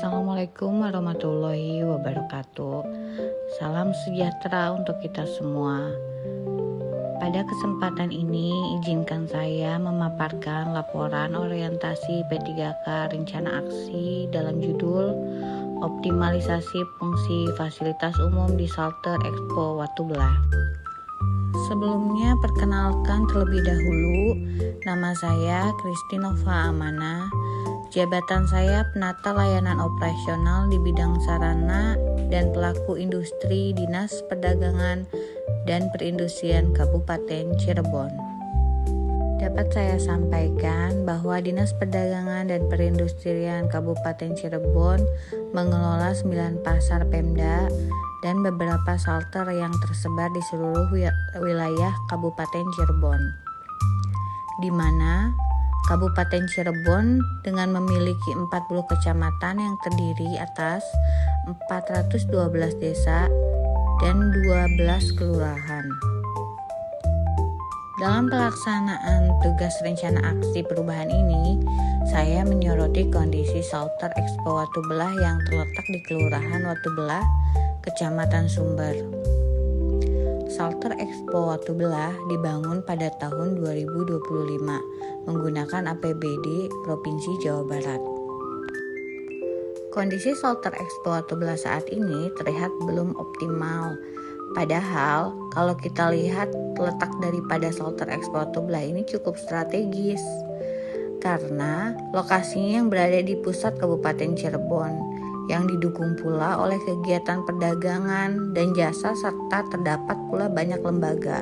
Assalamualaikum warahmatullahi wabarakatuh. Salam sejahtera untuk kita semua. Pada kesempatan ini, izinkan saya memaparkan laporan orientasi P3K Rencana Aksi dalam judul Optimalisasi Fungsi Fasilitas Umum di Shelter Expo Watu Belah. Sebelumnya, perkenalkan terlebih dahulu, nama saya Kristinova Amana. Jabatan saya penata layanan operasional di bidang sarana dan pelaku industri Dinas Perdagangan dan Perindustrian Kabupaten Cirebon. Dapat saya sampaikan bahwa Dinas Perdagangan dan Perindustrian Kabupaten Cirebon mengelola 9 pasar Pemda dan beberapa shelter yang tersebar di seluruh wilayah Kabupaten Cirebon, di mana Kabupaten Cirebon dengan memiliki 40 kecamatan yang terdiri atas 412 desa dan 12 kelurahan. Dalam pelaksanaan tugas rencana aksi perubahan ini, saya menyoroti kondisi shelter Expo Watu Belah yang terletak di Kelurahan Watu Belah, Kecamatan Sumber. Shelter Expo Watu Belah dibangun pada tahun 2025 menggunakan APBD Provinsi Jawa Barat. Kondisi shelter Expo Watu Belah saat ini terlihat belum optimal. Padahal kalau kita lihat letak daripada shelter Expo Watu Belah ini cukup strategis karena lokasinya yang berada di pusat Kabupaten Cirebon, yang didukung pula oleh kegiatan perdagangan dan jasa serta terdapat pula banyak lembaga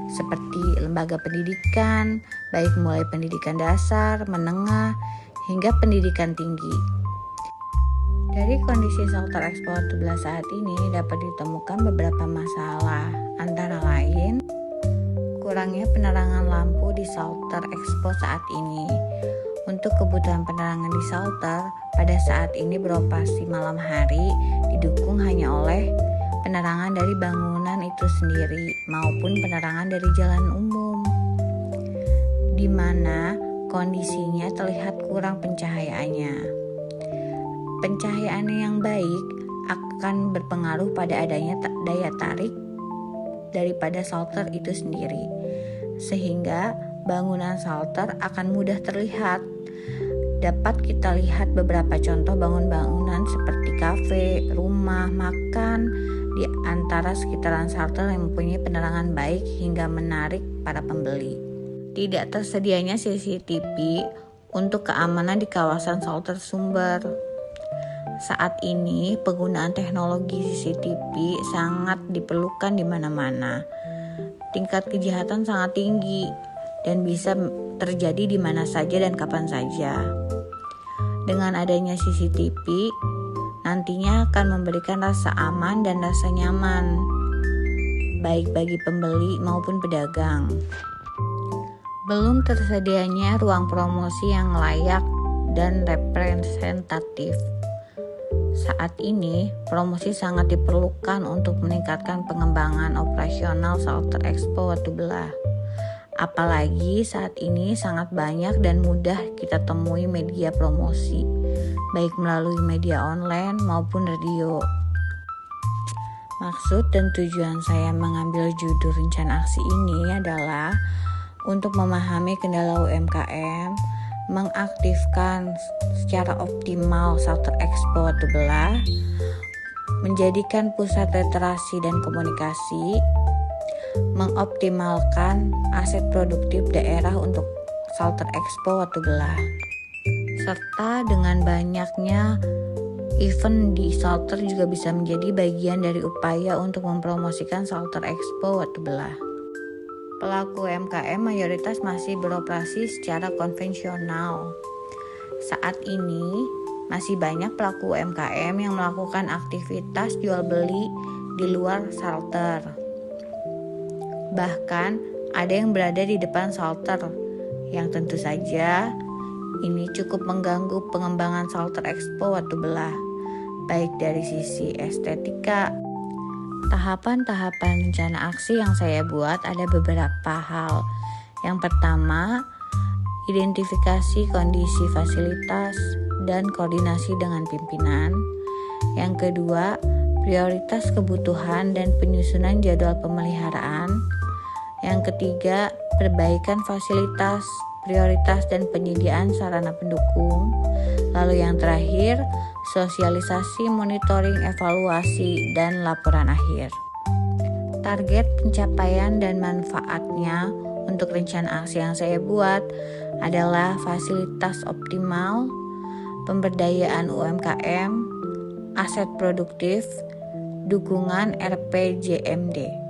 seperti lembaga pendidikan, baik mulai pendidikan dasar, menengah, hingga pendidikan tinggi. Dari kondisi shelter Expo Watu Belah saat ini dapat ditemukan beberapa masalah, antara lain kurangnya penerangan lampu di shelter Expo saat ini. Untuk kebutuhan penerangan di shelter pada saat ini beroperasi malam hari didukung hanya oleh penerangan dari bangunan itu sendiri maupun penerangan dari jalan umum, di mana kondisinya terlihat kurang pencahayaannya. Pencahayaan yang baik akan berpengaruh pada adanya daya tarik daripada shelter itu sendiri, sehingga bangunan shelter akan mudah terlihat. Dapat kita lihat beberapa contoh bangunan seperti kafe, rumah makan di antara sekitaran shelter yang mempunyai penerangan baik hingga menarik para pembeli. Tidak tersedianya CCTV untuk keamanan di kawasan shelter Sumber. Saat ini penggunaan teknologi CCTV sangat diperlukan di mana-mana. Tingkat kejahatan sangat tinggi dan bisa terjadi di mana saja dan kapan saja. Dengan adanya CCTV, nantinya akan memberikan rasa aman dan rasa nyaman, baik bagi pembeli maupun pedagang. Belum tersedianya ruang promosi yang layak dan representatif. Saat ini, promosi sangat diperlukan untuk meningkatkan pengembangan operasional shelter Expo Watu Belah. Apalagi saat ini sangat banyak dan mudah kita temui media promosi, baik melalui media online maupun radio. Maksud dan tujuan saya mengambil judul rencana aksi ini adalah untuk memahami kendala UMKM, mengaktifkan secara optimal shelter Expo Watu Belah, menjadikan pusat literasi dan komunikasi, mengoptimalkan aset produktif daerah untuk shelter Expo Watu Belah, serta dengan banyaknya event di shelter juga bisa menjadi bagian dari upaya untuk mempromosikan shelter Expo Watu Belah. Pelaku UMKM mayoritas masih beroperasi secara konvensional. Saat ini masih banyak pelaku UMKM yang melakukan aktivitas jual beli di luar shelter. Bahkan ada yang berada di depan shelter, yang tentu saja ini cukup mengganggu pengembangan shelter Expo Watu Belah, baik dari sisi estetika. Tahapan-tahapan rencana aksi yang saya buat ada beberapa hal. Yang pertama, identifikasi kondisi fasilitas dan koordinasi dengan pimpinan. Yang kedua, prioritas kebutuhan dan penyusunan jadwal pemeliharaan. Yang ketiga, perbaikan fasilitas, prioritas dan penyediaan sarana pendukung. Lalu yang terakhir, sosialisasi, monitoring, evaluasi, dan laporan akhir. Target pencapaian dan manfaatnya untuk rencana aksi yang saya buat adalah fasilitas optimal, pemberdayaan UMKM, aset produktif, dukungan RPJMD.